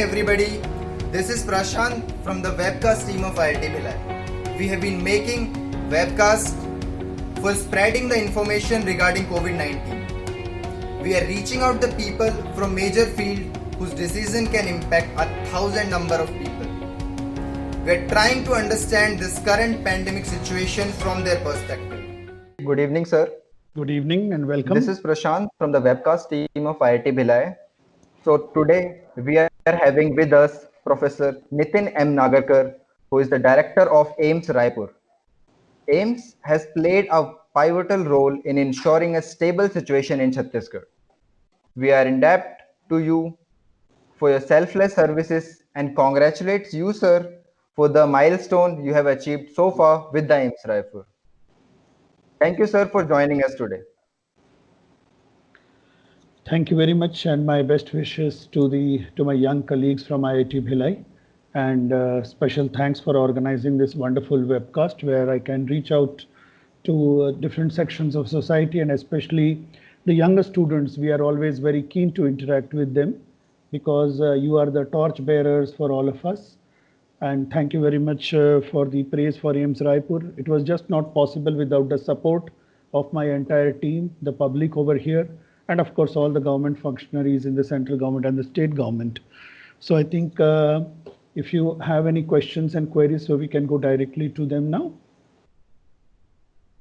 everybody. This is Prashant from the webcast team of IIT Bhilai. We have been making webcasts for spreading the information regarding COVID-19. We are reaching out the people from major field whose decision can impact 1,000 number of people. We are trying to understand this current pandemic situation from their perspective. Good evening, sir. Good evening and welcome. This is Prashant from the webcast team of IIT Bhilai. So today we are having with us Professor Nitin M. Nagarkar, who is the director of AIIMS Raipur. AIIMS has played a pivotal role in ensuring a stable situation in Chhattisgarh. We are in debt to you for your selfless services and congratulates you, sir, for the milestone you have achieved so far with the AIIMS Raipur. Thank you, sir, for joining us today. Thank you very much, and my best wishes to my young colleagues from IIT Bhilai, and special thanks for organizing this wonderful webcast where I can reach out to different sections of society and especially the younger students. We are always very keen to interact with them because you are the torch bearers for all of us. And thank you very much for the praise for AIIMS Raipur. It was just not possible without the support of my entire team, the public over here, and of course all the government functionaries in the central government and the state government. So I think if you have any questions and queries, so we can go directly to them now.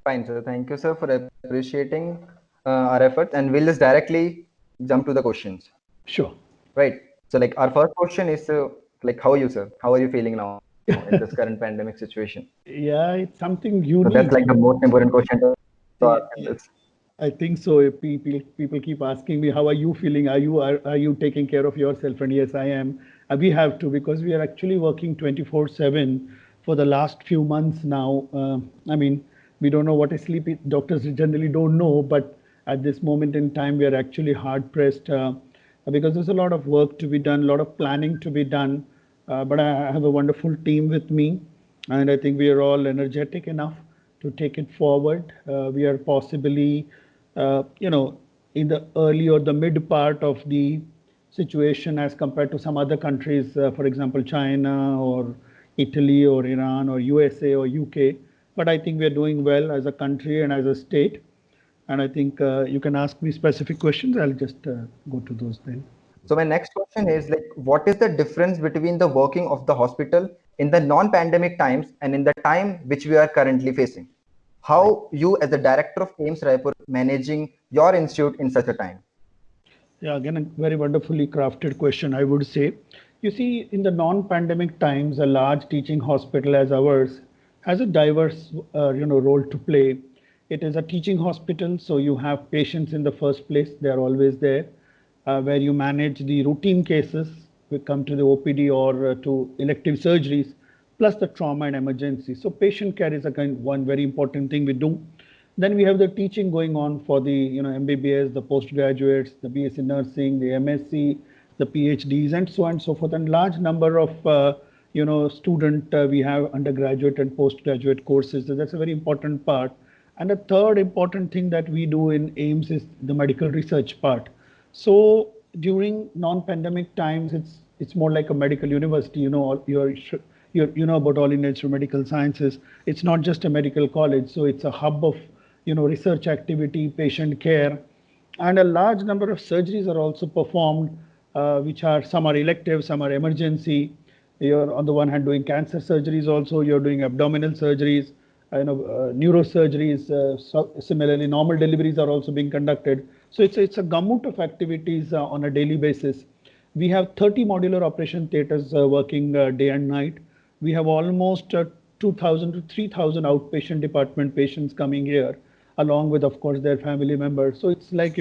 Fine, sir. Thank you, sir, for appreciating our efforts, and we'll just directly jump to the questions. Sure. Right. So, like, our first question is, like, how are you, sir? How are you feeling now in this current pandemic situation? Yeah, it's something unique. So that's like the most important question to ask in this. I think so. People keep asking me, how are you feeling? Are you taking care of yourself? And yes, I am. We have to, because we are actually working 24/7 for the last few months now. I mean, we don't know what is sleep. Doctors generally don't know, but at this moment in time, we are actually hard pressed because there's a lot of work to be done, a lot of planning to be done. But I have a wonderful team with me, and I think we are all energetic enough to take it forward. We are possibly in the early or the mid part of the situation as compared to some other countries, for example, China or Italy or Iran or USA or UK. But I think we are doing well as a country and as a state. And I think you can ask me specific questions. I'll just go to those then. So my next question is, like, what is the difference between the working of the hospital in the non-pandemic times and in the time which we are currently facing? How you, as the director of AIIMS Raipur, managing your institute in such a time? Yeah, again, a very wonderfully crafted question, I would say. You see, in the non-pandemic times, a large teaching hospital as ours has a diverse, role to play. It is a teaching hospital, so you have patients in the first place; they are always there. Where you manage the routine cases, we come to the OPD or to elective surgeries, plus the trauma and emergency. So patient care is one very important thing we do. Then we have the teaching going on for the MBBS, the postgraduates, the BSc nursing, the MSc, the PhDs, and so on and so forth. And large number of student we have undergraduate and postgraduate courses. So that's a very important part. And the third important thing that we do in AIIMS is the medical research part. So during non-pandemic times, it's more like a medical university. You know about All India Institute of Medical Sciences. It's not just a medical college, so it's a hub of research activity, patient care, and a large number of surgeries are also performed, which are some are elective, some are emergency. You're on the one hand doing cancer surgeries, also you're doing abdominal surgeries, neurosurgeries. Similarly, normal deliveries are also being conducted. So it's a gamut of activities on a daily basis. We have 30 modular operation theaters working day and night. We have almost 2,000 to 3,000 outpatient department patients coming here, along with, of course, their family members. So it's like,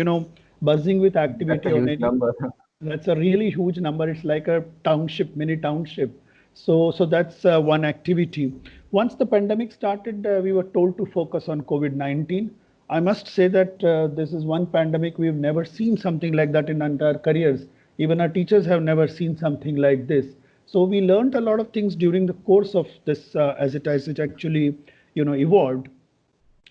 buzzing with activity. That's a huge number. That's a really huge number. It's like a township, mini township. So that's one activity. Once the pandemic started, we were told to focus on COVID-19. I must say that this is one pandemic we've never seen something like that in our entire careers. Even our teachers have never seen something like this. So we learned a lot of things during the course of this as it actually evolved,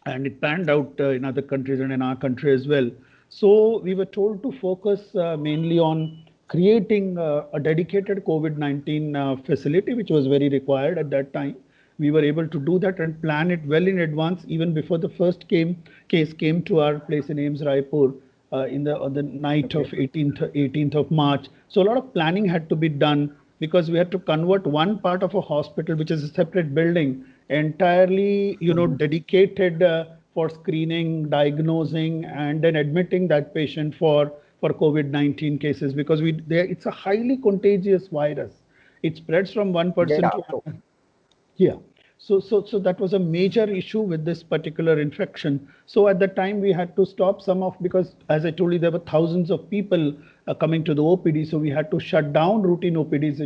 and it panned out in other countries and in our country as well. So we were told to focus mainly on creating a dedicated COVID-19 facility, which was very required at that time. We were able to do that and plan it well in advance, even before the first case came to our place in AIIMS Raipur on the night of 18th of March. So a lot of planning had to be done because we had to convert one part of a hospital, which is a separate building, entirely, dedicated for screening, diagnosing, and then admitting that patient for COVID-19 cases, because it's a highly contagious virus. It spreads from one person Yeah. to another. Yeah. So that was a major issue with this particular infection. So at the time we had to stop because as I told you, there were thousands of people coming to the OPD. So we had to shut down routine OPDs.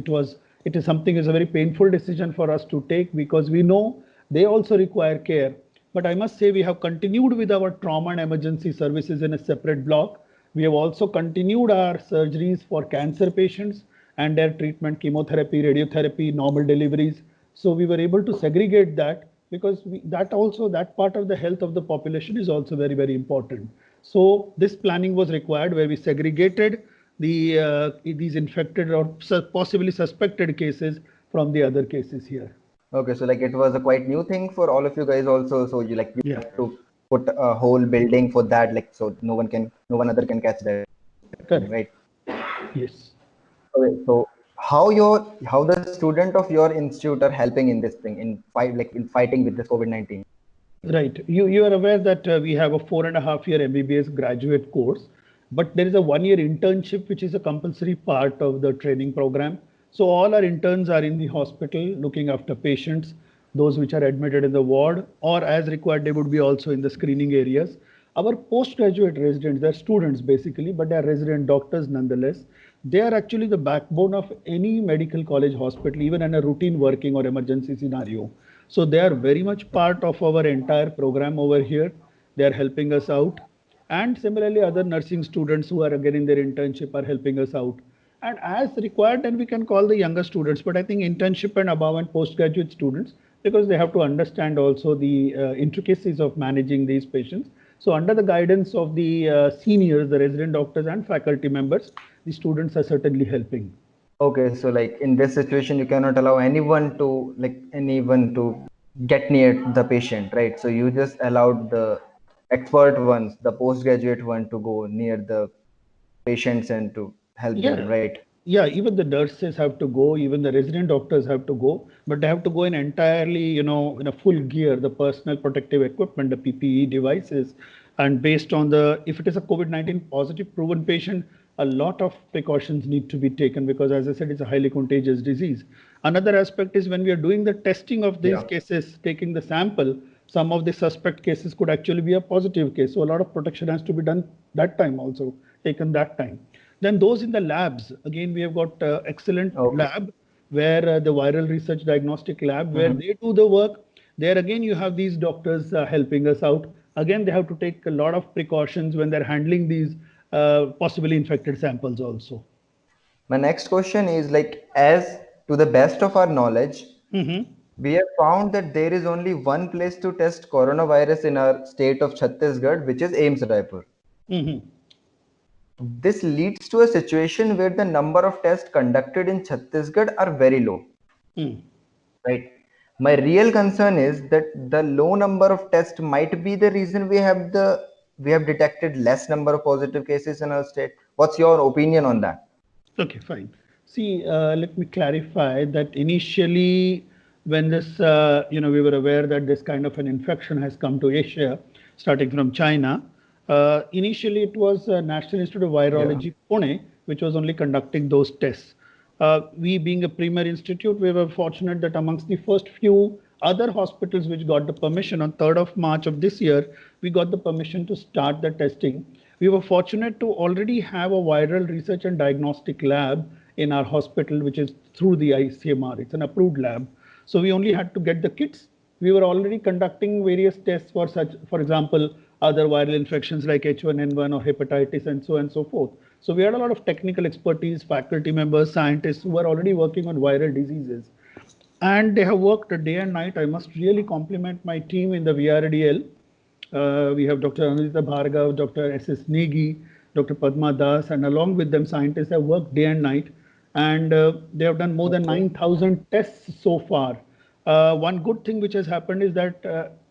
It's a very painful decision for us to take because we know they also require care. But I must say we have continued with our trauma and emergency services in a separate block. We have also continued our surgeries for cancer patients and their treatment, chemotherapy, radiotherapy, normal deliveries. So we were able to segregate that because that part of the health of the population is also very, very important. So this planning was required where we segregated these infected or possibly suspected cases from the other cases here. Okay, so like it was a quite new thing for all of you guys also. So you Yeah. have to put a whole building for that, like so no one other can catch that, Correct. right? Yes. Okay, so how the student of your institute are helping in this thing in fighting with this COVID-19? Right. You are aware that we have a 4.5 year MBBS graduate course, but there is a 1 year internship, which is a compulsory part of the training program. So all our interns are in the hospital looking after patients, those which are admitted in the ward, or as required, they would be also in the screening areas. Our postgraduate residents, they're students basically, but they're resident doctors nonetheless. They are actually the backbone of any medical college hospital, even in a routine working or emergency scenario. So they are very much part of our entire program over here. They are helping us out. And similarly, other nursing students who are again in their internship are helping us out. And as required, then we can call the younger students. But I think internship and above and postgraduate students, because they have to understand also the intricacies of managing these patients. So under the guidance of the seniors, the resident doctors and faculty members, the students are certainly helping. Okay, so like in this situation, you cannot allow anyone to get near the patient, right? So you just allowed the expert ones, the postgraduate one, to go near the patients and to help them, Yeah. right? Yeah, even the nurses have to go, even the resident doctors have to go, but they have to go in entirely, in a full gear, the personal protective equipment, the PPE devices. And based on if it is a COVID-19 positive proven patient, a lot of precautions need to be taken because, as I said, it's a highly contagious disease. Another aspect is when we are doing the testing of these cases, taking the sample, some of the suspect cases could actually be a positive case. So a lot of protection has to be done that time also, taken that time. Then those in the labs, again, we have got excellent lab where the viral research diagnostic lab, where they do the work. There again, you have these doctors helping us out. Again, they have to take a lot of precautions when they're handling these possibly infected samples also. My next question is like, as to the best of our knowledge, we have found that there is only one place to test coronavirus in our state of Chhattisgarh, which is AIIMS Raipur. This leads to a situation where the number of tests conducted in Chhattisgarh are very low. Right. My real concern is that the low number of tests might be the reason we have detected less number of positive cases in our state. What's your opinion on that? Okay, fine. See, let me clarify that initially, when this, we were aware that this kind of an infection has come to Asia, starting from China. Initially, it was National Institute of Virology, Pune, which was only conducting those tests. We, being a premier institute, we were fortunate that amongst the first few other hospitals which got the permission on 3rd of March of this year, we got the permission to start the testing. We were fortunate to already have a viral research and diagnostic lab in our hospital, which is through the ICMR. It's an approved lab. So we only had to get the kits. We were already conducting various tests for such, for example, other viral infections like H1N1 or hepatitis and so forth. So we had a lot of technical expertise, faculty members, scientists who were already working on viral diseases. And they have worked day and night. I must really compliment my team in the VRDL. We have Dr. Anudita Bhargav, Dr. S.S. Negi, Dr. Padma Das, and along with them, scientists have worked day and night, and they have done more than 9,000 tests so far. One good thing which has happened is that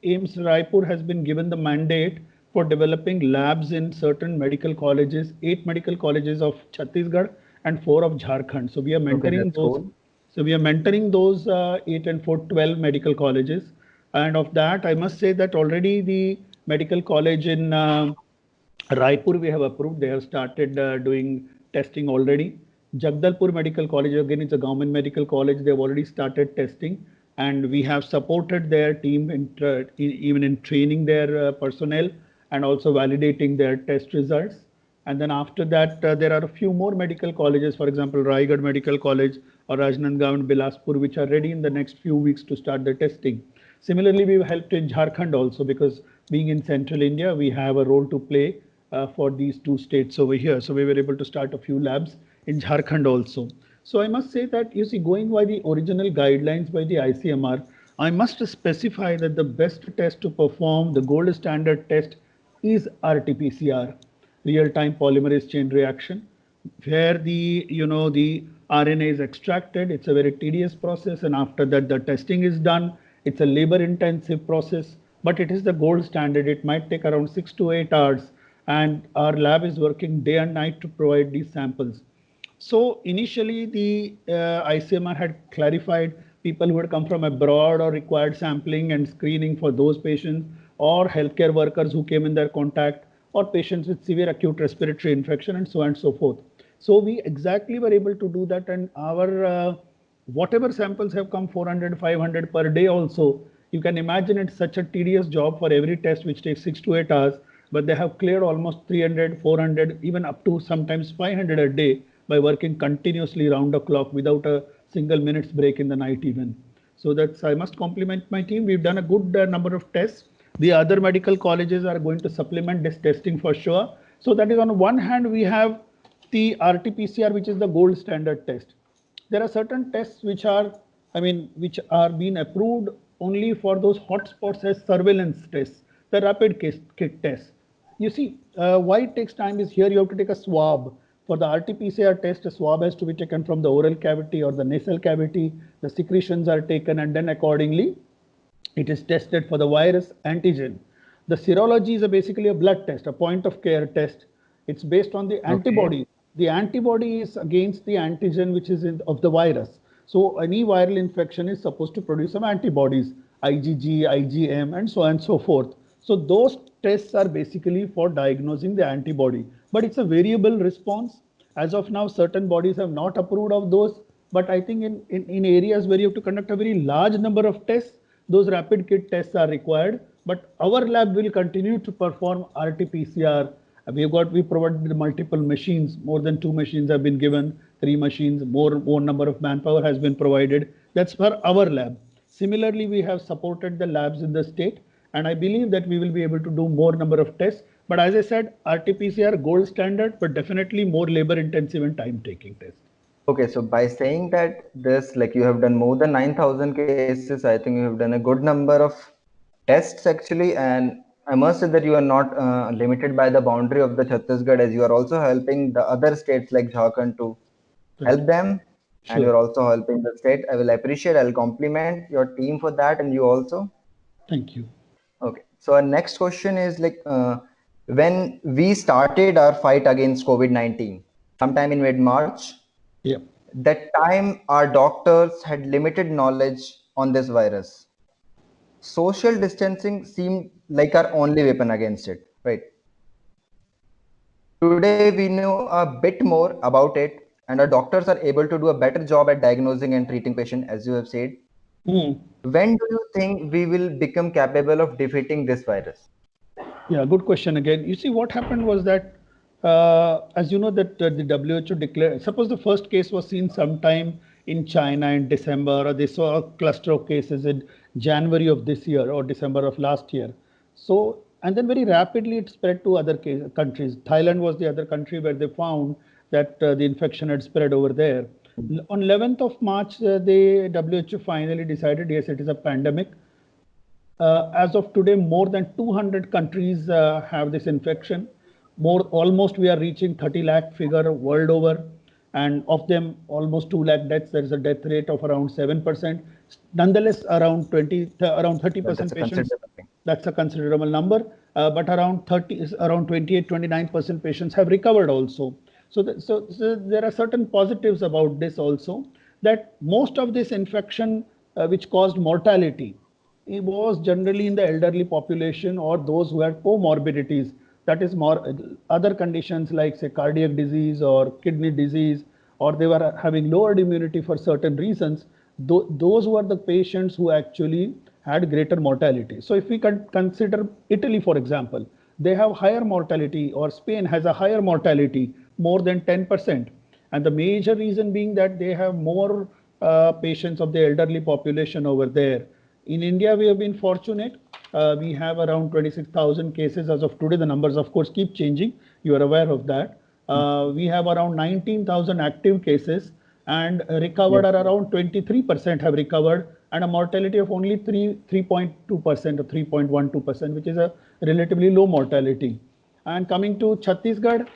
AIIMS Raipur has been given the mandate for developing labs in certain medical colleges, 8 medical colleges of Chhattisgarh and 4 of Jharkhand. So we are Okay, mentoring that's those. cool. So we are mentoring those 8 and 4, 12 medical colleges. And of that, I must say that already the medical college in Raipur we have approved. They have started doing testing already. Jagdalpur Medical College, again, it's a government medical college. They have already started testing, and we have supported their team even in training their personnel and also validating their test results. And then after that, there are a few more medical colleges, for example, Raigad Medical College or Rajnandgaon and Bilaspur, which are ready in the next few weeks to start the testing. Similarly, we've helped in Jharkhand also because being in central India, we have a role to play for these 2 states over here. So we were able to start a few labs in Jharkhand also. So I must say that, you see, going by the original guidelines by the ICMR, I must specify that the best test to perform the gold standard test is RT-PCR, real-time polymerase chain reaction, where the RNA is extracted. It's a very tedious process, and after that the testing is done. It's a labor-intensive process, but it is the gold standard. It might take around 6 to 8 hours, and our lab is working day and night to provide these samples. So initially, the ICMR had clarified people who had come from abroad or required sampling and screening for those patients, or healthcare workers who came in their contact, or patients with severe acute respiratory infection, and so on and so forth. So we exactly were able to do that, and our whatever samples have come 400, 500 per day also. You can imagine it's such a tedious job for every test which takes 6 to 8 hours, but they have cleared almost 300, 400, even up to sometimes 500 a day by working continuously round the clock without a single minute's break in the night even. So that's, I must compliment my team. We've done a good number of tests. The other medical colleges are going to supplement this testing for sure. So that is, on one hand, we have the RT-PCR, which is the gold standard test. There are certain tests which are, which are being approved only for those hotspots as surveillance tests, the rapid kit tests. You see, why it takes time is, here you have to take a swab. For the RT-PCR test, a swab has to be taken from the oral cavity or the nasal cavity. The secretions are taken, and then accordingly, it is tested for the virus antigen. The serology is basically a blood test, a point of care test. It's based on the antibody. The antibody is against the antigen which is of the virus. So any viral infection is supposed to produce some antibodies, IgG, IgM, and so on and so forth. So those tests are basically for diagnosing the antibody, but it's a variable response. As of now, certain bodies have not approved of those, but I think in areas where you have to conduct a very large number of tests, those rapid kit tests are required. But our lab will continue to perform RT-PCR. We provided multiple machines. More than 2 machines have been given, 3 machines, more number of manpower has been provided. That's for our lab. Similarly, we have supported the labs in the state, and I believe that we will be able to do more number of tests. But as I said, RT-PCR gold standard, but definitely more labor intensive and time taking tests. Okay, so by saying that this, like you have done more than 9,000 cases, I think you have done a good number of tests actually. And I must say that you are not limited by the boundary of the Chhattisgarh, as you are also helping the other states like Jharkhand to help them. And Sure. you're also helping the state. I will appreciate, I'll compliment your team for that, and you also. Thank you. Okay, so our next question is like, when we started our fight against COVID-19, sometime in mid-March, Yeah. that time our doctors had limited knowledge on this virus. Social distancing seemed like our only weapon against it, right? Today we know a bit more about it, and our doctors are able to do a better job at diagnosing and treating patients, as you have said. When do you think we will become capable of defeating this virus? Yeah, good question again. You see, what happened was that, as you know, that the WHO declared, suppose the first case was seen sometime in China in December, or they saw a cluster of cases in January of this year or December of last year. So, and then very rapidly it spread to other countries. Thailand was the other country where they found that the infection had spread over there. On 11th of March, the WHO finally decided, yes, it is a pandemic. As of today, more than 200 countries have this infection. almost we are reaching 30 lakh figure world over, and of them almost 2 lakh deaths. There is a death rate of around 7%. Nonetheless, around 30% That's a patients, considerable thing. that's a considerable number, but around 28, 29% patients have recovered also. So there are certain positives about this also, that most of this infection which caused mortality, it was generally in the elderly population or those who had comorbidities, that is more other conditions like say cardiac disease or kidney disease, or they were having lowered immunity for certain reasons. Those were the patients who actually had greater mortality. So if we consider Italy, for example, they have higher mortality, or Spain has a higher mortality, more than 10%. And the major reason being that they have more patients of the elderly population over there. In India, we have been fortunate. We have around 26,000 cases as of today. The numbers, of course, keep changing. You are aware of that. We have around 19,000 active cases, and recovered are around 23% have recovered, and a mortality of only 3.2% or 3.12%, which is a relatively low mortality. And coming to Chhattisgarh,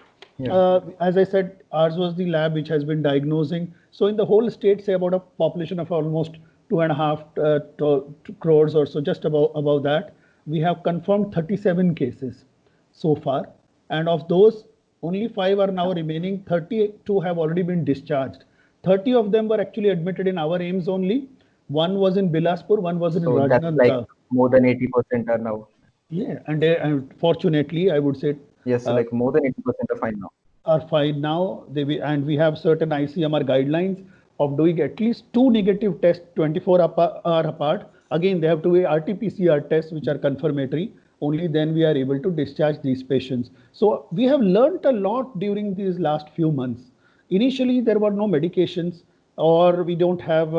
as I said, ours was the lab which has been diagnosing. So in the whole state, say about a population of almost 2.5 crores or so, just above that, we have confirmed 37 cases so far. And of those, only 5 are now remaining. 32 have already been discharged. 30 of them were actually admitted in our AIIMS only. One was in Bilaspur, one was in So that's Rajnandgaon. like more than 80% are now. Yeah, and fortunately, I would say Yes, like more than 80% are fine now. are fine now. And we have certain ICMR guidelines of doing at least 2 negative tests 24 hour apart. Again, they have to be RT-PCR tests, which are confirmatory. Only then we are able to discharge these patients. So we have learned a lot during these last few months. Initially, there were no medications, or we don't have,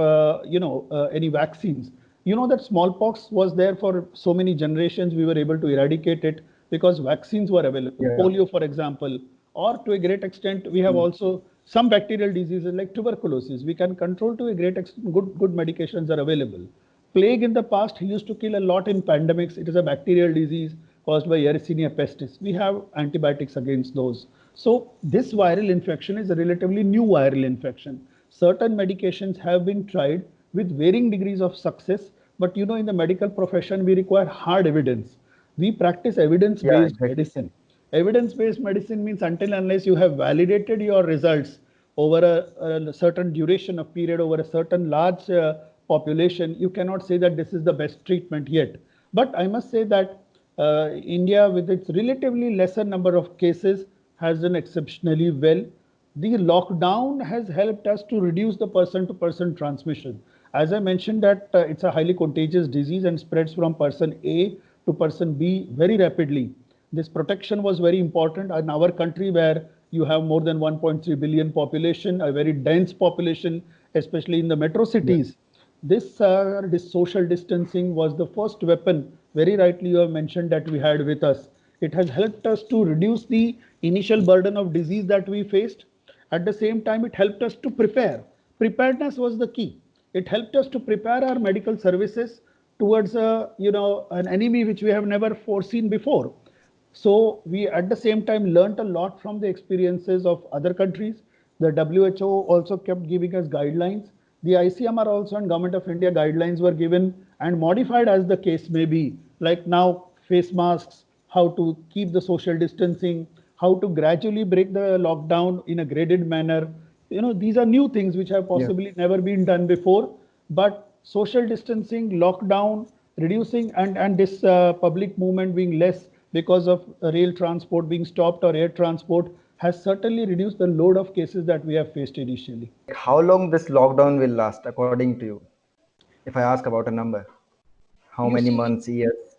any vaccines. You know that smallpox was there for so many generations. We were able to eradicate it because vaccines were available. Yeah. Polio, for example, or to a great extent, we have also some bacterial diseases like tuberculosis. We can control to a great extent. Good medications are available. Plague in the past used to kill a lot in pandemics. It is a bacterial disease caused by Yersinia pestis. We have antibiotics against those. So this viral infection is a relatively new viral infection. Certain medications have been tried with varying degrees of success, but in the medical profession, we require hard evidence. We practice evidence-based medicine. Evidence-based medicine means until unless you have validated your results over a certain duration of period, over a certain large population, you cannot say that this is the best treatment yet. But I must say that India, with its relatively lesser number of cases, has done exceptionally well. The lockdown has helped us to reduce the person-to-person transmission. As I mentioned that it's a highly contagious disease and spreads from person A to person B very rapidly. This protection was very important in our country, where you have more than 1.3 billion population, a very dense population, especially in the metro cities. This social distancing was the first weapon, very rightly you have mentioned, that we had with us. It has helped us to reduce the initial burden of disease that we faced. At the same time, it helped us to prepare. Preparedness was the key. It helped us to prepare our medical services towards an enemy which we have never foreseen before. So we at the same time learned a lot from the experiences of other countries. The WHO also kept giving us guidelines. The ICMR also and Government of India guidelines were given and modified as the case may be. Like now, face masks, how to keep the social distancing, how to gradually break the lockdown in a graded manner. These are new things which have possibly never been done before. But social distancing, lockdown, reducing, and this public movement being less because of rail transport being stopped or air transport has certainly reduced the load of cases that we have faced initially. How long this lockdown will last, according to you? If I ask about a number, how many months, years?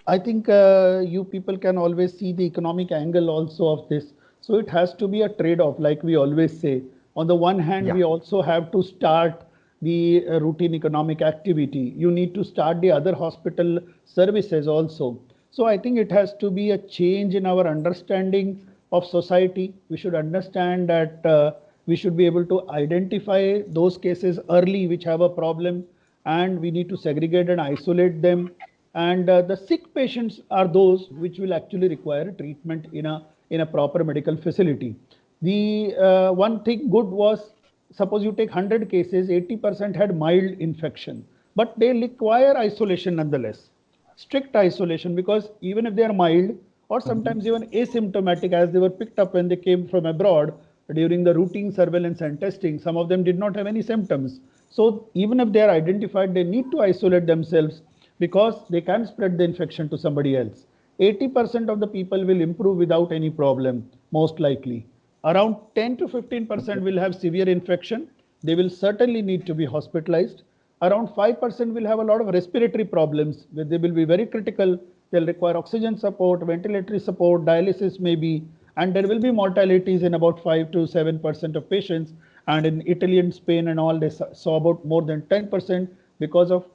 I think you people can always see the economic angle also of this. So it has to be a trade-off, like we always say. On the one hand, we also have to start the routine economic activity. You need to start the other hospital services also. So I think it has to be a change in our understanding of society. We should understand that we should be able to identify those cases early which have a problem, and we need to segregate and isolate them. And the sick patients are those which will actually require treatment in in a proper medical facility. The one thing good was, suppose you take 100 cases, 80% had mild infection, but they require isolation nonetheless, strict isolation, because even if they are mild or sometimes even asymptomatic, as they were picked up when they came from abroad during the routine surveillance and testing, some of them did not have any symptoms. So even if they are identified, they need to isolate themselves because they can spread the infection to somebody else. 80% of the people will improve without any problem, most likely. Around 10 to 15% will have severe infection. They will certainly need to be hospitalized. Around 5% will have a lot of respiratory problems, where they will be very critical. They'll require oxygen support, ventilatory support, dialysis maybe, and there will be mortalities in about 5 to 7% of patients. And in Italy and Spain and all, they saw about more than 10% because of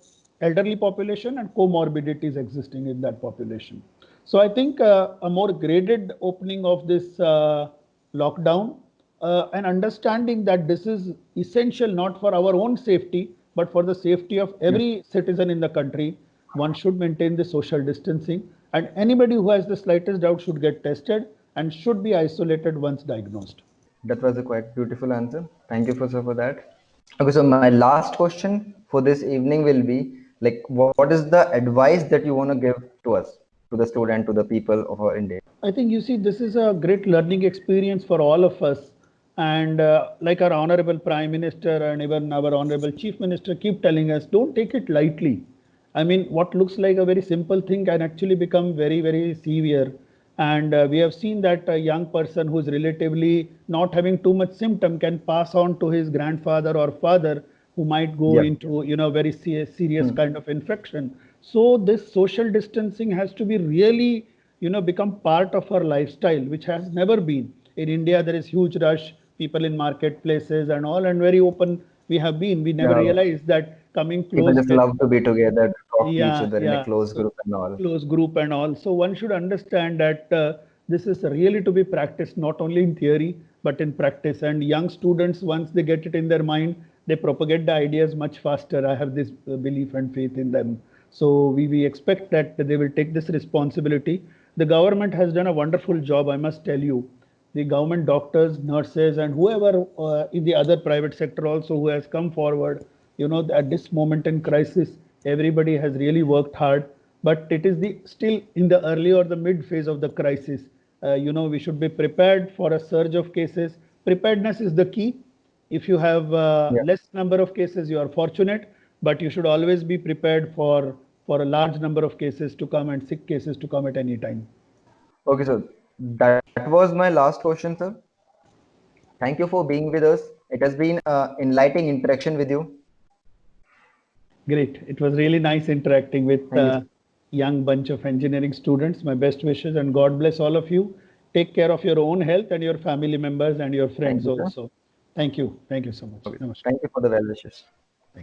elderly population and comorbidities existing in that population. So I think a more graded opening of this lockdown, and understanding that this is essential not for our own safety, but for the safety of every citizen in the country. One should maintain the social distancing, and anybody who has the slightest doubt should get tested and should be isolated once diagnosed. That was a quite beautiful answer. Thank you, sir, for that. Okay, so my last question for this evening will be like, what is the advice that you want to give to us, to the student, to the people of our India? I think, you see, this is a great learning experience for all of us. And like our Honorable Prime Minister and even our Honorable Chief Minister keep telling us, don't take it lightly. I mean, what looks like a very simple thing can actually become very, very severe. And we have seen that a young person who's relatively not having too much symptom can pass on to his grandfather or father, who might go Yeah. into, very serious kind of infection. So this social distancing has to be really, become part of our lifestyle, which has never been. In India, there is huge rush, people in marketplaces and all, and very open we have been. We never Yeah. realized that coming People close just with, love to be together, to talk to each yeah, other in a yeah. close So group and all. close group and all. So one should understand that this is really to be practiced not only in theory but in practice. And young students, once they get it in their mind, they propagate the ideas much faster. I have this belief and faith in them. So we expect that they will take this responsibility. The government has done a wonderful job, I must tell you. The government doctors, nurses, and whoever in the other private sector also who has come forward, at this moment in crisis, everybody has really worked hard. But it is the still in the early or the mid phase of the crisis. We should be prepared for a surge of cases. Preparedness is the key. If you have Yeah. less number of cases, you are fortunate, but you should always be prepared for a large number of cases to come and sick cases to come at any time. Okay, so that was my last question, sir. Thank you for being with us. It has been enlightening interaction with you. Great. It was really nice interacting with Thank you. young bunch of engineering students. My best wishes and God bless all of you. Take care of your own health and your family members and your Thank friends you, sir. also. Thank you. Thank you so much. Okay. Namaskar. Thank you for the well wishes.